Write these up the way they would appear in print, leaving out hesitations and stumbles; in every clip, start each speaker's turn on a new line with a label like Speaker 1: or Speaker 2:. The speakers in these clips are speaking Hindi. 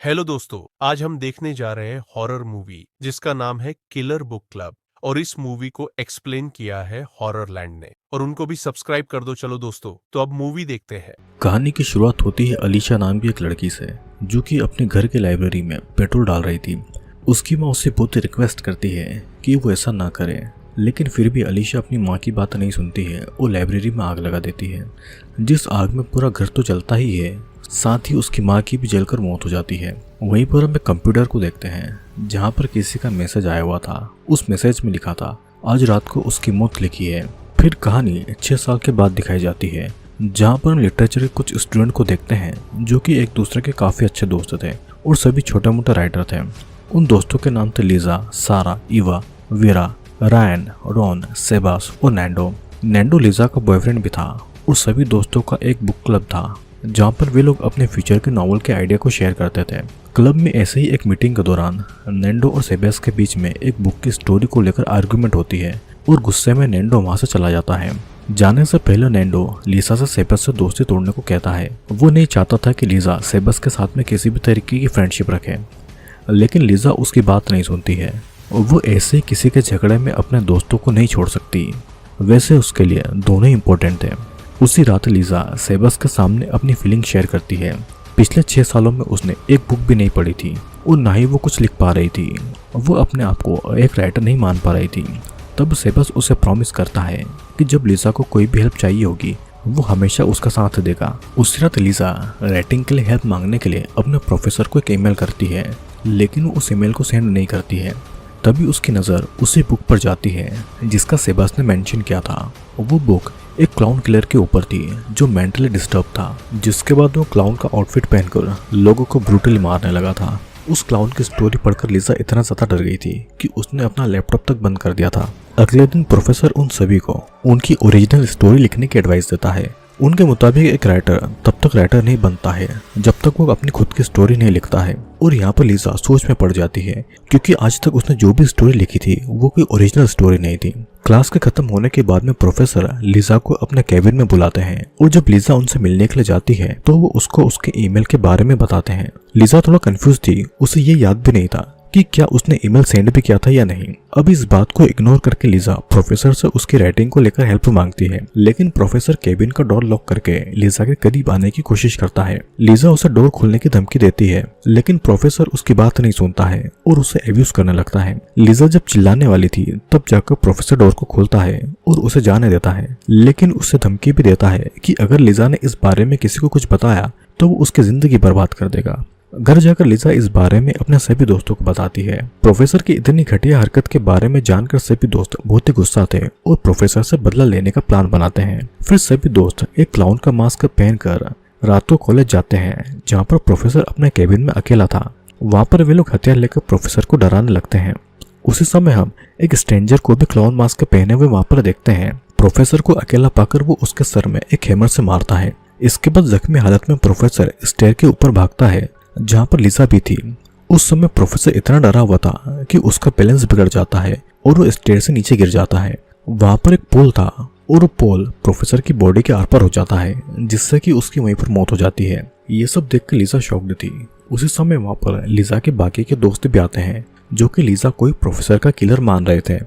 Speaker 1: हेलो दोस्तों, आज हम देखने जा रहे हैं हॉरर मूवी जिसका नाम है किलर बुक क्लब। और इस मूवी को एक्सप्लेन किया है हॉरर लैंड ने, और उनको भी सब्सक्राइब कर दो। चलो दोस्तों, तो अब मूवी देखते हैं।
Speaker 2: कहानी की शुरुआत होती है अलीशा नाम की एक लड़की से, जो कि अपने घर के लाइब्रेरी में पेट्रोल डाल रही थी। उसकी माँ उससे बहुत रिक्वेस्ट करती है कि वो ऐसा ना करे, लेकिन फिर भी अलीशा अपनी माँ की बात नहीं सुनती है और लाइब्रेरी में आग लगा देती है। जिस आग में पूरा घर तो जलता ही है, साथ ही उसकी माँ की भी जलकर मौत हो जाती है। वहीं पर हम एक कंप्यूटर को देखते हैं जहाँ पर किसी का मैसेज आया हुआ था। उस मैसेज में लिखा था आज रात को उसकी मौत लिखी है। फिर कहानी 6 साल के बाद दिखाई जाती है, जहाँ पर हम लिटरेचर के कुछ स्टूडेंट को देखते हैं जो कि एक दूसरे के काफी अच्छे दोस्त थे और सभी छोटे मोटे राइटर थे। उन दोस्तों के नाम थे लीजा, सारा, इवा, वीरा, रायन, रॉन, सेबास और नैंडो। नैंडो लीजा का बॉयफ्रेंड भी था और सभी दोस्तों का एक बुक क्लब था जहाँ पर वे लोग अपने फ्यूचर के नॉवल के आइडिया को शेयर करते थे। क्लब में ऐसे ही एक मीटिंग के दौरान नैंडो और सेबास के बीच में एक बुक की स्टोरी को लेकर आर्गुमेंट होती है और गुस्से में नैंडो वहां से चला जाता है। जाने से पहले नैंडो लीजा से सेबास से दोस्ती तोड़ने को कहता है। वो नहीं चाहता था कि लीजा सेबास के साथ में किसी भी तरीके की फ्रेंडशिप रखे, लेकिन लीजा उसकी बात नहीं सुनती है और वो ऐसे ही किसी के झगड़े में अपने दोस्तों को नहीं छोड़ सकती। वैसे उसके लिए दोनों ही इम्पोर्टेंट थे। उसी रात लीजा सेबास के सामने अपनी फीलिंग शेयर करती है। पिछले 6 सालों में उसने एक बुक भी नहीं पढ़ी थी और ना ही वो कुछ लिख पा रही थी। वो अपने आप को एक राइटर नहीं मान पा रही थी। तब सेबास उसे प्रॉमिस करता है कि जब लीजा को कोई भी हेल्प चाहिए होगी वो हमेशा उसका साथ देगा। उस रात लीजा राइटिंग के लिए हेल्प मांगने के लिए अपने प्रोफेसर को एक ईमेल करती है, लेकिन वो उस ईमेल को सेंड नहीं करती है। तभी उसकी नज़र उसी बुक पर जाती है जिसका सेबास ने मेंशन किया था। वो बुक एक क्लाउन किलर के ऊपर थी जो मेंटली डिस्टर्ब था, जिसके बाद वो क्लाउन का आउटफिट पहनकर लोगों को ब्रूटली मारने लगा था। उस क्लाउन की स्टोरी पढ़कर लीजा इतना ज्यादा डर गई थी कि उसने अपना लैपटॉप तक बंद कर दिया था। अगले दिन प्रोफेसर उन सभी को उनकी ओरिजिनल स्टोरी लिखने की एडवाइस देता है। उनके मुताबिक एक राइटर तब तक राइटर नहीं बनता है जब तक वो अपनी खुद की स्टोरी नहीं लिखता है। और यहाँ पर लीजा सोच में पड़ जाती है, क्योंकि आज तक उसने जो भी स्टोरी लिखी थी वो कोई ओरिजिनल स्टोरी नहीं थी। क्लास के खत्म होने के बाद में प्रोफेसर लीजा को अपने कैबिन में बुलाते हैं और जब लीजा उनसे मिलने के लिए जाती है तो वो उसको उसके ईमेल के बारे में बताते हैं। लीजा थोड़ा कंफ्यूज थी, उसे ये याद भी नहीं था कि क्या उसने ईमेल सेंड भी किया था या नहीं। अब इस बात को इग्नोर करके लीजा प्रोफेसर से उसकी राइटिंग को लेकर हेल्प मांगती है, लेकिन प्रोफेसर केबिन का डोर लॉक करके लीजा के करीब आने की कोशिश करता है। लीजा उसे डोर खोलने की धमकी देती है, लेकिन प्रोफेसर उसकी बात नहीं सुनता है और उसे एब्यूज करने लगता है। लीजा जब चिल्लाने वाली थी तब जाकर प्रोफेसर डोर को खोलता है और उसे जाने देता है, लेकिन उससे धमकी भी देता है कि अगर लीजा ने इस बारे में किसी को कुछ बताया तो वो उसकी जिंदगी बर्बाद कर देगा। घर जाकर लीजा इस बारे में अपने सभी दोस्तों को बताती है। प्रोफेसर की इतनी घटिया हरकत के बारे में जानकर सभी दोस्त बहुत ही गुस्सा थे और प्रोफेसर से बदला लेने का प्लान बनाते हैं। फिर सभी दोस्त एक क्लाउन का मास्क पहनकर रात को कॉलेज जाते हैं, जहाँ पर प्रोफेसर अपने केबिन में अकेला था। वहाँ पर वे लोग हथियार लेकर प्रोफेसर को डराने लगते हैं। उसी समय हम एक स्ट्रेंजर को भी क्लाउन मास्क पहने हुए वहाँ पर देखते हैं। प्रोफेसर को अकेला पाकर वो उसके सर में एक हैमर से मारता है। इसके बाद जख्मी हालत में प्रोफेसर स्टेयर के ऊपर भागता है जहाँ पर लीजा भी थी। उस समय प्रोफेसर इतना डरा हुआ था कि उसका बैलेंस बिगड़ जाता है और वो स्टेयर से नीचे गिर जाता है। वहाँ पर एक पोल था और वो पोल प्रोफेसर की बॉडी के आर पार हो जाता है, जिससे कि उसकी वहीं पर मौत हो जाती है। ये सब देखकर लीजा शॉक्ड थी। उसी समय वहाँ पर लीजा के बाकी के दोस्त भी आते हैं जो कि लीजा कोई प्रोफेसर का किलर मान रहे थे,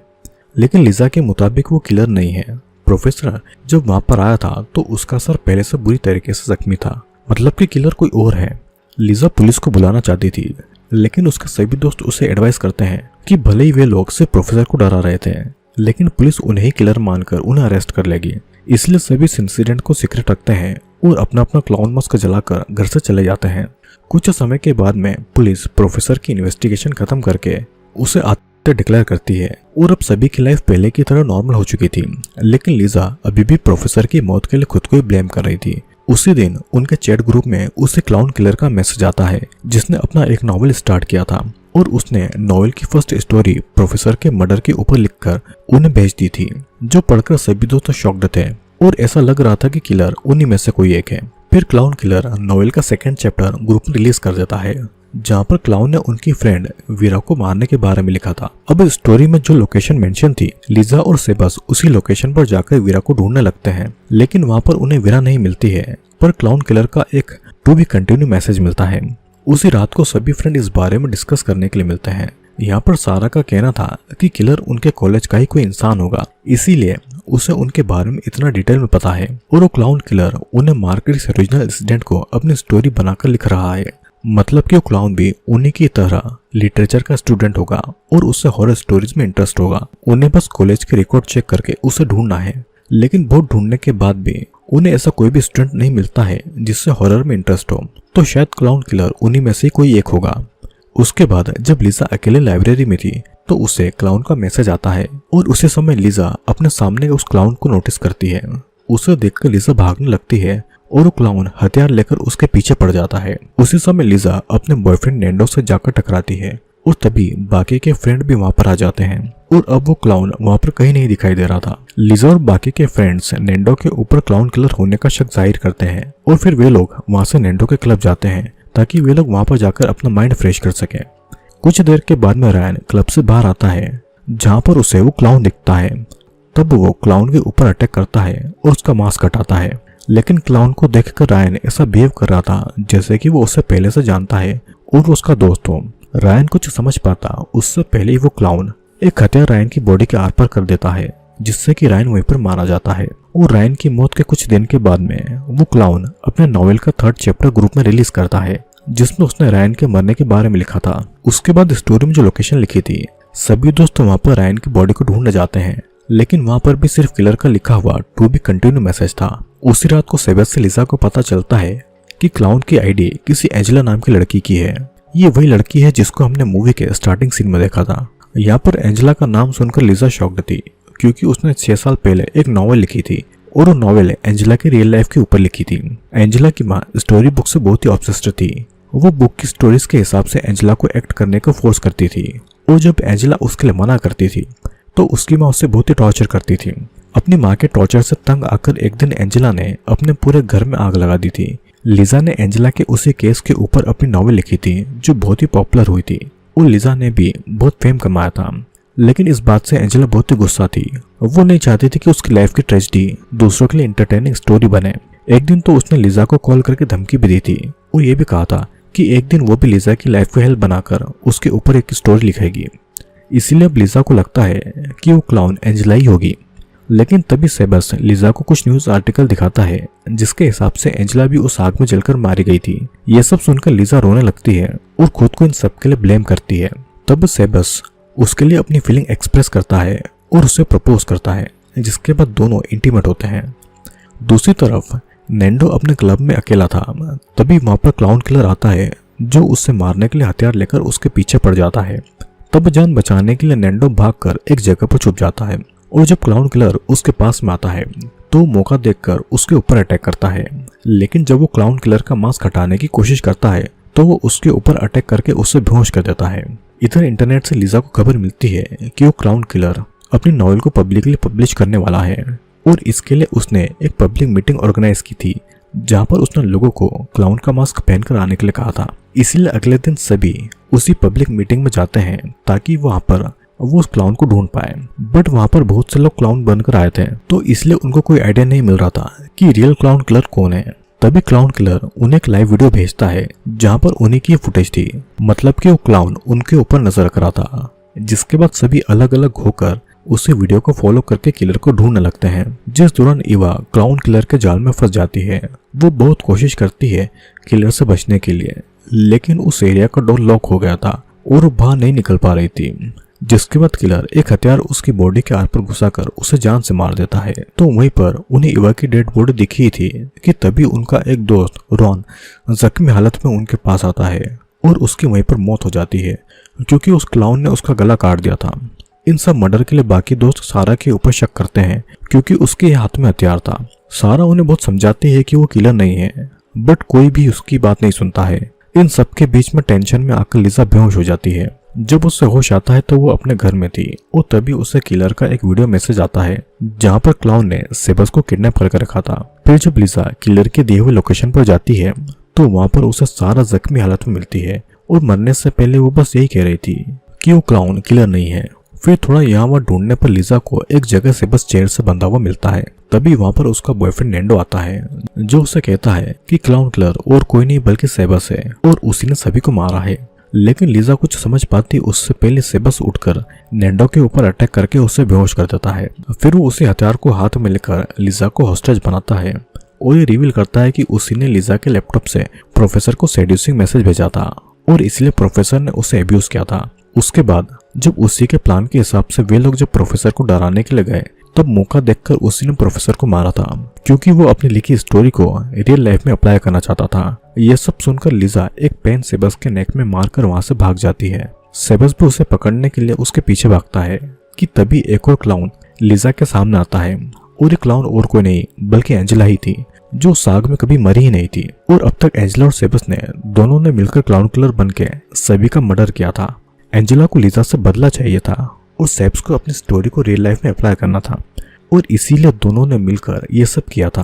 Speaker 2: लेकिन लीजा के मुताबिक वो किलर नहीं है। प्रोफेसर जब वहाँ पर आया था तो उसका सर पहले से बुरी तरीके से जख्मी था, मतलब कि किलर कोई और है। लीजा पुलिस को बुलाना चाहती थी, लेकिन उसके सभी दोस्त उसे एडवाइस करते हैं कि भले ही वे लोग सिर्फ प्रोफेसर को डरा रहे थे, लेकिन पुलिस उन्हें ही किलर मानकर उन्हें अरेस्ट कर लेगी। इसलिए सभी इस इंसिडेंट को सीक्रेट रखते हैं और अपना अपना क्लाउन मास्क जलाकर घर से चले जाते हैं। कुछ समय के बाद में पुलिस प्रोफेसर की इन्वेस्टिगेशन खत्म करके उसे आत्महत्या डिक्लेयर करती है और अब सभी की लाइफ पहले की तरह नॉर्मल हो चुकी थी, लेकिन लीजा अभी भी प्रोफेसर की मौत के लिए खुद को ही ब्लेम कर रही थी। उसी दिन उनके चैट ग्रुप में उसे क्लाउन किलर का मैसेज आता है जिसने अपना एक नॉवेल स्टार्ट किया था और उसने नॉवेल की फर्स्ट स्टोरी प्रोफेसर के मर्डर के ऊपर लिखकर उन्हें भेज दी थी, जो पढ़कर सभी दोस्त शॉक्ड थे और ऐसा लग रहा था कि किलर उन्हीं में से कोई एक है। फिर क्लाउन किलर नॉवेल का सेकंड चैप्टर ग्रुप में रिलीज कर देता है, जहाँ पर क्लाउन ने उनकी फ्रेंड वीरा को मारने के बारे में लिखा था। अब इस स्टोरी में जो लोकेशन मेंशन थी, लीजा और सेबास उसी लोकेशन पर जाकर वीरा को ढूंढने लगते हैं, लेकिन वहाँ पर उन्हें वीरा नहीं मिलती है, पर क्लाउन किलर का एक टू बी कंटिन्यू मैसेज मिलता है। उसी रात को सभी फ्रेंड इस बारे में डिस्कस करने के लिए मिलते हैं। यहाँ पर सारा का कहना था कि किलर उनके कॉलेज का ही कोई इंसान होगा, इसीलिए उसे उनके बारे में इतना डिटेल में पता है और वो क्लाउन किलर उन्हें मार कर इस ओरिजिनल इंसिडेंट को अपनी स्टोरी बनाकर लिख रहा है। मतलब कि वो क्लाउन भी उन्हीं की तरह लिटरेचर का स्टूडेंट होगा और उससे हॉरर स्टोरीज में इंटरेस्ट होगा। उन्हें बस कॉलेज के रिकॉर्ड चेक करके उसे ढूंढना है, लेकिन बहुत ढूंढने के बाद भी उन्हें ऐसा कोई भी स्टूडेंट नहीं मिलता है जिससे हॉरर में इंटरेस्ट हो, तो शायद क्लाउन किलर उन्हीं में से कोई एक होगा। उसके बाद जब लिजा अकेले लाइब्रेरी में थी तो उसे क्लाउन का मैसेज आता है और उसी समय लिजा अपने सामने उस क्लाउन को नोटिस करती है। उसे देखकर लिजा भागने लगती है और वो क्लाउन हथियार लेकर उसके पीछे पड़ जाता है। उसी समय लिजा अपने बॉयफ्रेंड नैंडो से जाकर टकराती है और तभी बाकी के फ्रेंड भी वहां पर आ जाते हैं और अब वो क्लाउन वहां पर कहीं नहीं दिखाई दे रहा था। लिजा और बाकी के फ्रेंड्स नैंडो के ऊपर क्लाउन किलर होने का शक जाहिर करते हैं और फिर वे लोग वहां से नैंडो के क्लब जाते हैं ताकि वे लोग वहां पर जाकर अपना माइंड फ्रेश कर सके। कुछ देर के बाद में रायन क्लब से बाहर आता है जहां पर उसे वो क्लाउन दिखता है। तब वो क्लाउन के ऊपर अटैक करता है और उसका मास्क हटाता है, लेकिन क्लाउन को देखकर रायन ऐसा बिहेव कर रहा था जैसे कि वो उसे पहले से जानता है और वो उसका दोस्त हो। रायन कुछ समझ पाता उससे पहले ही वो क्लाउन एक हथियार रायन की बॉडी के आर पार कर देता है, जिससे कि रायन वहीं पर मारा जाता है। और रायन की मौत के कुछ दिन के बाद में वो क्लाउन अपने नॉवेल का 3rd चैप्टर ग्रुप में रिलीज करता है जिसमें उसने रायन के मरने के बारे में लिखा था। उसके बाद स्टोरी में जो लोकेशन लिखी थी सभी दोस्त वहां पर रायन की बॉडी को ढूंढने जाते हैं, लेकिन वहां पर भी सिर्फ किलर का लिखा हुआ टू बी कंटिन्यू मैसेज था। उसी रात को सेबेस से लिजा को पता चलता है कि क्लाउन की आईडी किसी एंजेला नाम की लड़की की है। ये वही लड़की है जिसको हमने मूवी के स्टार्टिंग सीन में देखा था। यहाँ पर एंजेला का नाम सुनकर लिजा शॉक्ड थी क्योंकि उसने 6 साल पहले एक नॉवेल लिखी थी और वो नॉवेल एंजेला की रियल लाइफ के ऊपर लिखी थी। एंजेला की माँ स्टोरी बुक से बहुत ही ऑब्सेस्ड थी। वो बुक की स्टोरीज के हिसाब से एंजेला को एक्ट करने को फोर्स करती थी और जब एंजेला उसके लिए मना करती थी तो उसकी माँ उससे बहुत ही टॉर्चर करती थी। अपनी माँ के टॉर्चर से तंग आकर एक दिन एंजेला ने अपने पूरे घर में आग लगा दी थी। लिजा ने एंजेला के उसी केस के ऊपर अपनी नॉवेल लिखी थी जो बहुत ही पॉपुलर हुई थी और लिजा ने भी बहुत फेम कमाया था, लेकिन इस बात से एंजेला बहुत ही गुस्सा थी। वो नहीं चाहती थी कि उसकी लाइफ की ट्रेजेडी दूसरों के लिए एंटरटेनिंग स्टोरी बने। एक दिन तो उसने लिजा को कॉल करके धमकी भी दी थी और ये भी कहा था कि एक दिन वो भी लिजा की लाइफ को हेल्प बनाकर उसके ऊपर एक स्टोरी लिखेगी। इसीलिए अब लिजा को लगता है कि वो क्लाउन एंजेला ही होगी। लेकिन तभी सेबस लिजा को कुछ न्यूज आर्टिकल दिखाता है जिसके हिसाब से एंजेला भी उस आग में जलकर मारी गई थी। ये सब सुनकर लिजा रोने लगती है और खुद को इन सब के लिए ब्लेम करती है। तब सेबस उसके लिए अपनी फीलिंग एक्सप्रेस करता है और उसे प्रपोज करता है, जिसके बाद दोनों इंटीमेट होते हैं। दूसरी तरफ नैंडो अपने क्लब में अकेला था। तभी वहां पर क्लाउन किलर आता है जो उससे मारने के लिए हथियार लेकर उसके पीछे पड़ जाता है। तब जान बचाने के लिए नैंडो भागकर एक जगह पर छुप जाता है और जब क्लाउन किलर उसके पास में आता है तो मौका देखकर उसके ऊपर अटैक करता है। लेकिन जब वो क्लाउन किलर का मास्क हटाने की कोशिश करता है तो वो उसके ऊपर अटैक करके उसे बेहोश कर देता है। इधर इंटरनेट से लिजा को खबर मिलती है कि वो क्लाउन किलर अपनी नॉवेल को पब्लिकली पब्लिश करने वाला है और इसके लिए उसने एक पब्लिक मीटिंग ऑर्गेनाइज की थी जहां पर उसने लोगों को क्लाउन का मास्क पहनकर आने के लिए कहा था। इसीलिए अगले दिन सभी उसी पब्लिक मीटिंग में जाते हैं ताकि वहां पर वो उस क्लाउन को ढूंढ पाए। बट वहां पर बहुत से लोग क्लाउन बनकर आए थे तो इसलिए उनको कोई आइडिया नहीं मिल रहा था कि रियल क्लाउन किलर कौन है। तभी क्लाउन किलर उन्हें एक लाइव वीडियो भेजता है जहां पर उन्हीं की फुटेज थी, मतलब कि वो क्लाउन उनके ऊपर नजर रख रहा था। जिसके बाद सभी अलग अलग होकर उसी वीडियो को फॉलो करके किलर को ढूंढने लगते हैं। जिस दौरान इवा क्लाउन किलर के जाल में फंस जाती है। वो बहुत कोशिश करती है किलर से बचने के लिए, लेकिन उस एरिया का डोर लॉक हो गया था और वो बाहर नहीं निकल पा रही थी। जिसके बाद किलर एक हथियार उसकी बॉडी के आर पर घुसाकर उसे जान से मार देता है। तो वहीं पर उन्हें इवा की डेड बॉडी दिखी थी कि तभी उनका एक दोस्त रॉन जख्मी हालत में उनके पास आता है और उसकी वहीं पर मौत हो जाती है क्योंकि उस क्लाउन ने उसका गला काट दिया था। इन सब मर्डर के लिए बाकी दोस्त सारा के ऊपर शक करते हैं क्योंकि उसके हाथ में हथियार था। सारा उन्हें बहुत समझाती है कि वो किलर नहीं है, बट कोई भी उसकी बात नहीं सुनता है। इन सब के बीच में टेंशन में आकर लिजा बेहोश हो जाती है। जब उससे होश आता है तो वो अपने घर में थी और तभी उसे किलर का एक वीडियो मैसेज आता है जहां पर क्लाउन ने सेबस को किडनैप करके रखा था। फिर जब लिजा किलर के दिए हुए लोकेशन पर जाती है तो वहां पर उसे सारा जख्मी हालत में मिलती है और मरने से पहले वो बस यही कह रही थी कि वो क्लाउन किलर नहीं है। फिर थोड़ा यहाँ वहाँ ढूंढने पर लिजा को एक जगह से बस चेयर से बंधा हुआ मिलता है। तभी वहाँ पर उसका बॉयफ्रेंड नैंडो आता है, जो उसे कहता है कि क्लाउन किलर और कोई नहीं बल्कि सेबस है और उसी ने सभी को मारा है। लेकिन लिजा कुछ समझ पाती उससे पहले सेबस उठकर नैंडो के ऊपर अटैक करके उसे बेहोश कर देता है। फिर वो उसी हथियार को हाथ में लेकर लिजा को हॉस्टेज बनाता है और ये रिवील करता है कि उसी ने लिजा के लैपटॉप से प्रोफेसर को सेड्यूसिंग मैसेज भेजा था और इसलिए प्रोफेसर ने उसे अब्यूज किया था। उसके बाद जब उसी के प्लान के हिसाब से वे लोग जब प्रोफेसर को डराने के लिए गए, तब मौका देखकर उसी ने प्रोफेसर को मारा था, क्योंकि वो अपनी लिखी स्टोरी को रियल लाइफ में अप्लाई करना चाहता था। यह सब सुनकर लिजा एक पेन सेबस के नेक में मारकर वहां से भाग जाती है। सेबस भी उसे पकड़ने के लिए उसके पीछे भागता है कि तभी एक और क्लाउन लिजा के सामने आता है और ये क्लाउन और कोई नहीं बल्कि एंजेला ही थी, जो साग में कभी मरी ही नहीं थी। और अब तक एंजेला और सेबस ने दोनों ने मिलकर क्लाउन किलर बन के सभी का मर्डर किया था। एंजेला को लिजा से बदला चाहिए था और सेब्स को अपनी स्टोरी को रियल लाइफ में अप्लाई करना था और इसीलिए दोनों ने मिलकर ये सब किया था।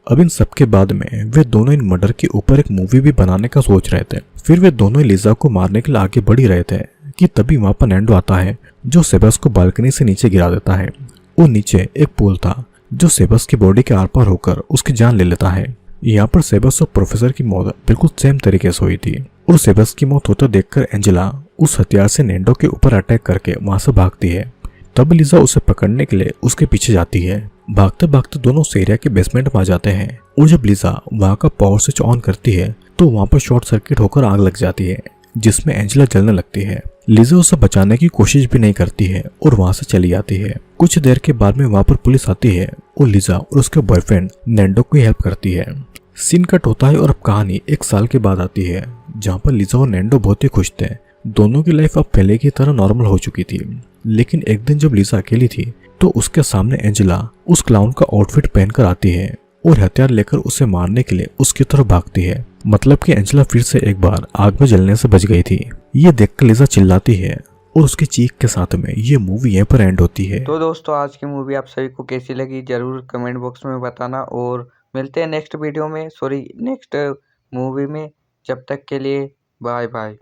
Speaker 2: अब इन सब के बाद में वे दोनों इन मर्डर के ऊपर एक मूवी भी बनाने का सोच रहे थे। फिर वे दोनों लिजा को मारने के लिए आगे बढ़ ही रहे थे कि तभी वहां पर नैंडो आता है, जो सेबस को बालकनी से नीचे गिरा देता है और नीचे एक पुल था जो सेबस की बॉडी के आर पार होकर उसकी जान ले लेता है। यहाँ पर सेबस और प्रोफेसर की मौत बिल्कुल सेम तरीके से हुई थी और सेबस की मौत होते देखकर एंजेला उस हथियार से नैंडो के ऊपर अटैक करके वहां से भागती है। तब लिजा उसे पकड़ने के लिए उसके पीछे जाती है। भागते भागते दोनों उस एरिया के बेसमेंट में आ जाते हैं और जब लिजा वहां का पावर स्विच ऑन करती है तो वहां पर शॉर्ट सर्किट होकर आग लग जाती है, जिसमें एंजेला जलने लगती है। लिजा उसे बचाने की कोशिश भी नहीं करती है और वहां से चली जाती है। कुछ देर के बाद में वहां पर पुलिस आती है और लिजा और उसके बॉयफ्रेंड नैंडो की हेल्प करती है। सीन कट होता है और अब कहानी 1 साल के बाद आती है, जहाँ पर लिजा और नैंडो बहुत ही खुश थे। दोनों की लाइफ अब पहले की तरह नॉर्मल हो चुकी थी। लेकिन एक दिन जब लिजा अकेली थी तो उसके सामने एंजेला उस क्लाउन का आउटफिट पहनकर आती है और हथियार लेकर उसे मारने के लिए उसकी तरफ भागती है। मतलब कि एंजेला फिर से एक बार आग में जलने से बच गई थी। ये देखकर लिजा चिल्लाती है और उसकी चीख के साथ में ये मूवी यहीं पर एंड होती है।
Speaker 3: तो दोस्तों, आज की मूवी आप सभी को कैसी लगी जरूर कमेंट बॉक्स में बताना और मिलते हैं नेक्स्ट वीडियो में, नेक्स्ट मूवी में। जब तक के लिए बाय बाय।